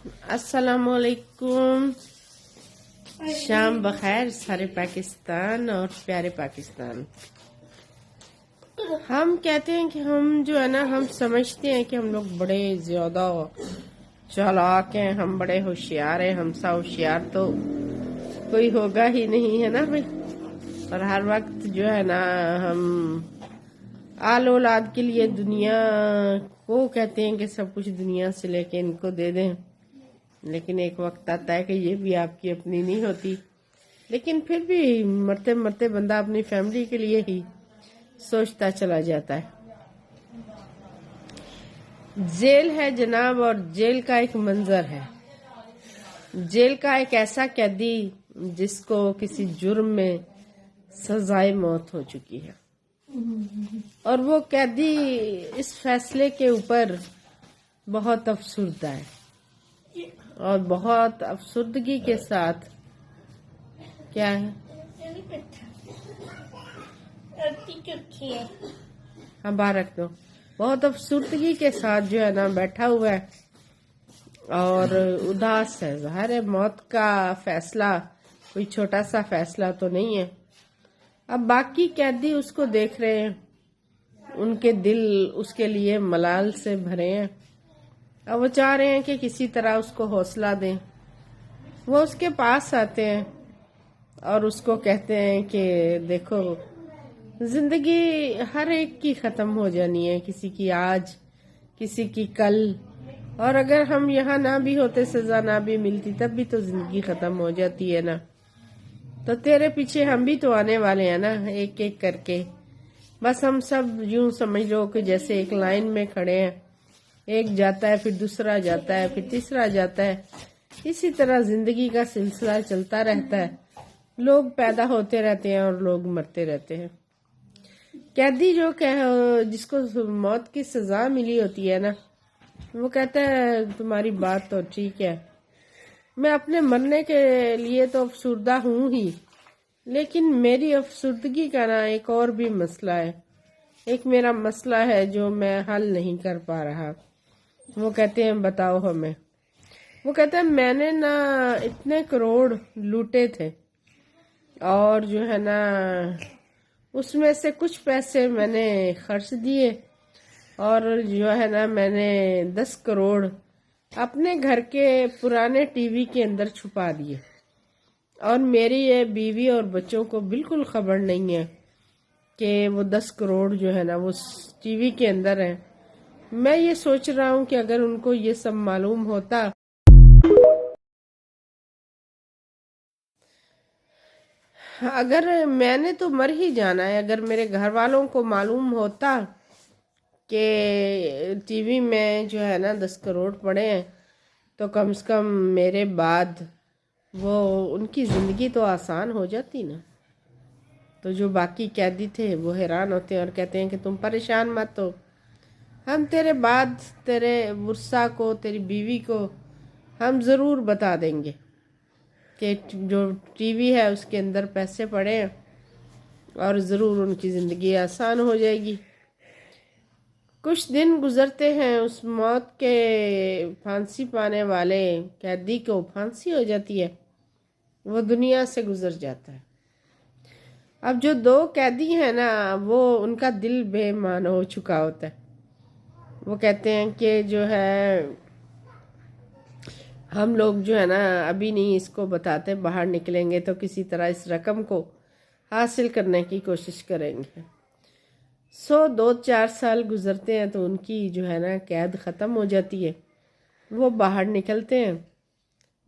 अस्सलाम वालेकुम। शाम बखैर सारे पाकिस्तान और प्यारे पाकिस्तान। हम कहते हैं कि हम जो है ना, हम समझते हैं कि हम लोग बड़े ज्यादा चालाक हैं, हम बड़े होशियार हैं, हमसा होशियार तो कोई होगा ही नहीं, है ना भाई। और हर वक्त जो है ना, हम आल औलाद के लिए दुनिया को कहते हैं कि सब कुछ दुनिया से लेके इनको दे दें, लेकिन एक वक्त आता है कि ये भी आपकी अपनी नहीं होती। लेकिन फिर भी मरते मरते बंदा अपनी फैमिली के लिए ही सोचता चला जाता है। जेल है जनाब, और जेल का एक मंजर है। जेल का एक ऐसा कैदी जिसको किसी जुर्म में सजाए मौत हो चुकी है, और वो कैदी इस फैसले के ऊपर बहुत अफसुर्दा है और बहुत अफसुर्दगी के साथ क्या है, हाँ बाहर रख दो, बहुत अफसुर्दगी के साथ जो है ना बैठा हुआ है और उदास है। ज़ाहिर है मौत का फैसला कोई छोटा सा फैसला तो नहीं है। अब बाकी कैदी उसको देख रहे हैं, उनके दिल उसके लिए मलाल से भरे हैं। अब वो चाह रहे हैं कि किसी तरह उसको हौसला दें। वो उसके पास आते हैं और उसको कहते हैं कि देखो, जिंदगी हर एक की खत्म हो जानी है, किसी की आज, किसी की कल, और अगर हम यहाँ ना भी होते, सजा ना भी मिलती, तब भी तो जिंदगी खत्म हो जाती है ना। तो तेरे पीछे हम भी तो आने वाले हैं ना, एक एक करके। बस हम सब यूं समझ लो कि जैसे एक लाइन में खड़े हैं, एक जाता है, फिर दूसरा जाता है, फिर तीसरा जाता है। इसी तरह जिंदगी का सिलसिला चलता रहता है। लोग पैदा होते रहते हैं और लोग मरते रहते हैं। कैदी जो जिसको मौत की सजा मिली होती है ना, वो कहता है तुम्हारी बात तो ठीक है, मैं अपने मरने के लिए तो अफसुर्दा हूँ ही, लेकिन मेरी अफसुर्दगी का ना एक और भी मसला है। एक मेरा मसला है जो मैं हल नहीं कर पा रहा। वो कहते हैं बताओ हमें। वो कहते हैं मैंने ना इतने करोड़ लूटे थे, और जो है ना उसमें से कुछ पैसे मैंने खर्च दिए, और जो है ना मैंने 10 करोड़ अपने घर के पुराने टीवी के अंदर छुपा दिए, और मेरी ये बीवी और बच्चों को बिल्कुल खबर नहीं है कि वो 10 करोड़ जो है ना वो टीवी के अंदर है। मैं ये सोच रहा हूँ कि अगर उनको ये सब मालूम होता, अगर मैंने तो मर ही जाना है, अगर मेरे घर वालों को मालूम होता कि टीवी में जो है ना 10 करोड़ पड़े हैं, तो कम से कम मेरे बाद वो उनकी ज़िंदगी तो आसान हो जाती ना। तो जो बाकी कैदी थे वो हैरान होते हैं और कहते हैं कि तुम परेशान मत हो, हम तेरे बाद तेरे मुर्सा को, तेरी बीवी को हम ज़रूर बता देंगे कि जो टीवी है उसके अंदर पैसे पड़े हैं, और ज़रूर उनकी ज़िंदगी आसान हो जाएगी। कुछ दिन गुजरते हैं, उस मौत के फांसी पाने वाले कैदी को फांसी हो जाती है, वो दुनिया से गुजर जाता है। अब जो 2 कैदी हैं ना, वो उनका दिल बेईमान हो चुका होता है। वो कहते हैं कि जो है हम लोग जो है ना अभी नहीं इसको बताते, बाहर निकलेंगे तो किसी तरह इस रकम को हासिल करने की कोशिश करेंगे। 2-4 साल गुजरते हैं तो उनकी जो है ना कैद ख़त्म हो जाती है। वो बाहर निकलते हैं।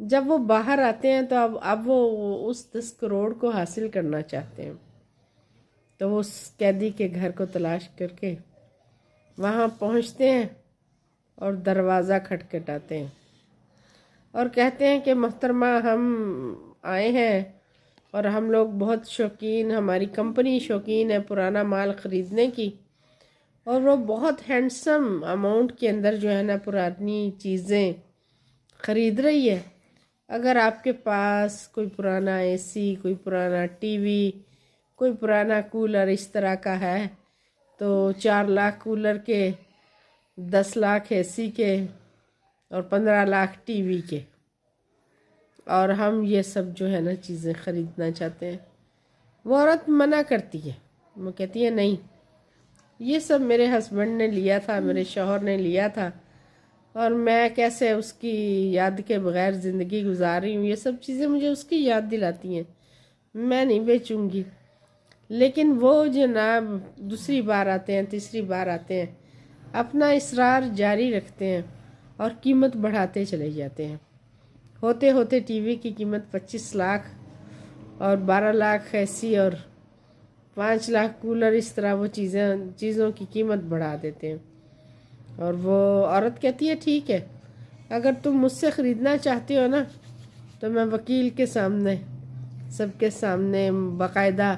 जब वो बाहर आते हैं तो अब वो उस 10 करोड़ को हासिल करना चाहते हैं। तो वो उस कैदी के घर को तलाश करके वहाँ पहुँचते हैं और दरवाज़ा खटखटाते हैं और कहते हैं कि मोहतरमा, हम आए हैं और हम लोग बहुत शौकीन, हमारी कंपनी शौकीन है पुराना माल ख़रीदने की, और वो बहुत हैंडसम अमाउंट के अंदर जो है ना पुरानी चीज़ें ख़रीद रही है। अगर आपके पास कोई पुराना एसी, कोई पुराना टीवी, कोई पुराना कूलर इस तरह का है, तो 4 लाख कूलर के, 10 लाख एसी के, اور 15 لاکھ ٹی وی کے، اور ہم یہ سب جو ہے نا چیزیں خریدنا چاہتے ہیں۔ وہ عورت منع کرتی ہے، وہ کہتی ہے نہیں، یہ سب میرے ہسبینڈ نے لیا تھا، میرے شوہر نے لیا تھا، اور میں کیسے اس کی یاد کے بغیر زندگی گزار رہی ہوں، یہ سب چیزیں مجھے اس کی یاد دلاتی ہیں، میں نہیں بیچوں گی۔ لیکن وہ جناب دوسری بار آتے ہیں، تیسری بار آتے ہیں، اپنا اصرار جاری رکھتے ہیں اور قیمت بڑھاتے چلے جاتے ہیں۔ ہوتے ہوتے ٹی وی کی قیمت 25 لاکھ اور 12 لاکھ ایسی اور 5 لاکھ کولر، اس طرح وہ چیزوں کی قیمت بڑھا دیتے ہیں۔ اور وہ عورت کہتی ہے ٹھیک ہے، اگر تم مجھ سے خریدنا چاہتے ہو نا تو میں وکیل کے سامنے، سب کے سامنے باقاعدہ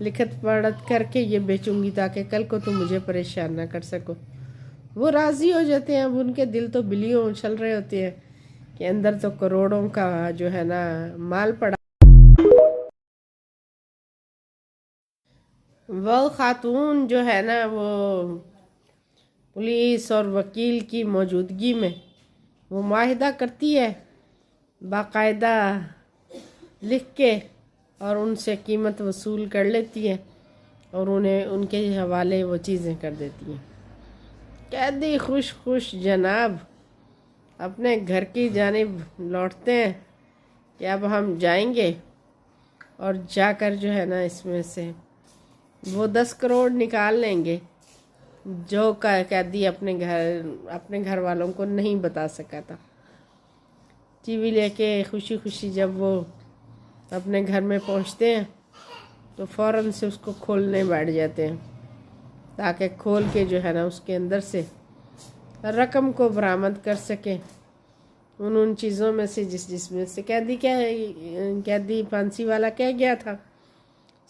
لکھت پڑھت کر کے یہ بیچوں گی تاکہ کل کو تم مجھے پریشان نہ کر سکو۔ وہ راضی ہو جاتے ہیں۔ اب ان کے دل تو بلیوں چل رہے ہوتے ہیں کہ اندر تو کروڑوں کا جو ہے نا مال پڑا۔ وہ خاتون جو ہے نا وہ پولیس اور وکیل کی موجودگی میں وہ معاہدہ کرتی ہے باقاعدہ لکھ کے، اور ان سے قیمت وصول کر لیتی ہے اور انہیں ان کے حوالے وہ چیزیں کر دیتی ہیں۔ قیدی خوش خوش جناب اپنے گھر کی جانب لوٹتے ہیں کہ اب ہم جائیں گے، اور جا کر جو ہے نا اس میں سے وہ 10 کروڑ نکال لیں گے جو قیدی اپنے گھر والوں کو نہیں بتا سکا تھا۔ ٹی وی لے کے خوشی خوشی جب وہ اپنے گھر میں پہنچتے ہیں تو فوراً سے اس کو کھولنے بیٹھ جاتے ہیں تاکہ کھول کے جو ہے نا اس کے اندر سے رقم کو برآمد کر سکیں، ان چیزوں میں سے جس میں سے قیدی پھانسی والا کہہ گیا تھا۔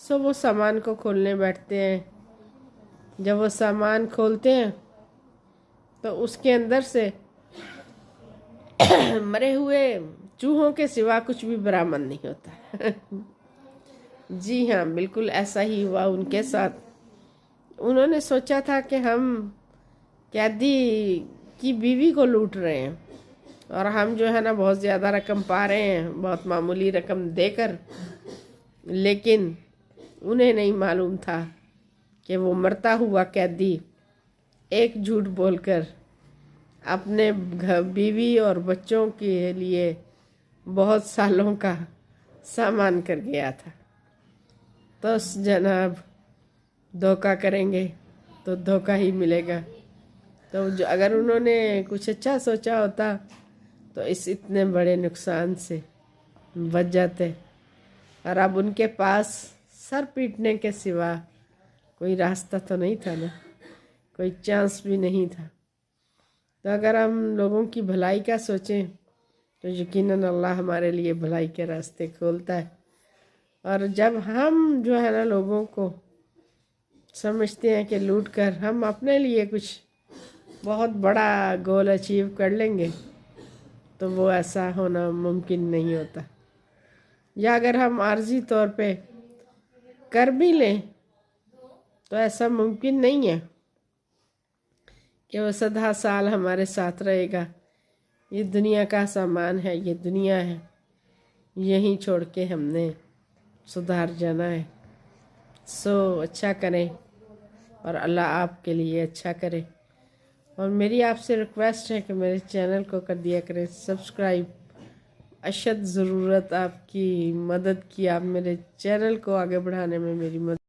سو وہ سامان کو کھولنے بیٹھتے ہیں۔ جب وہ سامان کھولتے ہیں تو اس کے اندر سے مرے ہوئے چوہوں کے سوا کچھ بھی برآمد نہیں ہوتا۔ جی ہاں، بالکل ایسا ہی ہوا ان کے ساتھ۔ انہوں نے سوچا تھا کہ ہم قیدی کی بیوی کو لوٹ رہے ہیں اور ہم جو ہے نا بہت زیادہ رقم پا رہے ہیں، بہت معمولی رقم دے کر، لیکن انہیں نہیں معلوم تھا کہ وہ مرتا ہوا قیدی ایک جھوٹ بول کر اپنے بیوی اور بچوں کے لیے بہت سالوں کا سامان کر گیا تھا۔ تو جناب دھوکہ کریں گے تو دھوکہ ہی ملے گا۔ تو اگر انہوں نے کچھ اچھا سوچا ہوتا تو اس اتنے بڑے نقصان سے بچ جاتے، اور اب ان کے پاس سر پیٹنے کے سوا کوئی راستہ تو نہیں تھا نا، کوئی چانس بھی نہیں تھا۔ تو اگر ہم لوگوں کی بھلائی کا سوچیں تو یقیناً اللہ ہمارے لیے بھلائی کے راستے کھولتا ہے۔ اور جب ہم جو ہے نا لوگوں کو سمجھتے ہیں کہ لوٹ کر ہم اپنے لیے کچھ بہت بڑا گول اچیو کر لیں گے تو وہ ایسا ہونا ممکن نہیں ہوتا، یا اگر ہم عارضی طور پہ کر بھی لیں تو ایسا ممکن نہیں ہے کہ وہ سدا سال ہمارے ساتھ رہے گا۔ یہ دنیا کا سامان ہے، یہ دنیا ہے، یہیں چھوڑ کے ہم نے سدھار جانا ہے۔ سو اچھا کریں اور اللہ آپ کے لیے اچھا کرے۔ اور میری آپ سے ریکویسٹ ہے کہ میرے چینل کو کر دیا کریں سبسکرائب۔ اشد ضرورت آپ کی مدد کی، آپ میرے چینل کو آگے بڑھانے میں میری مدد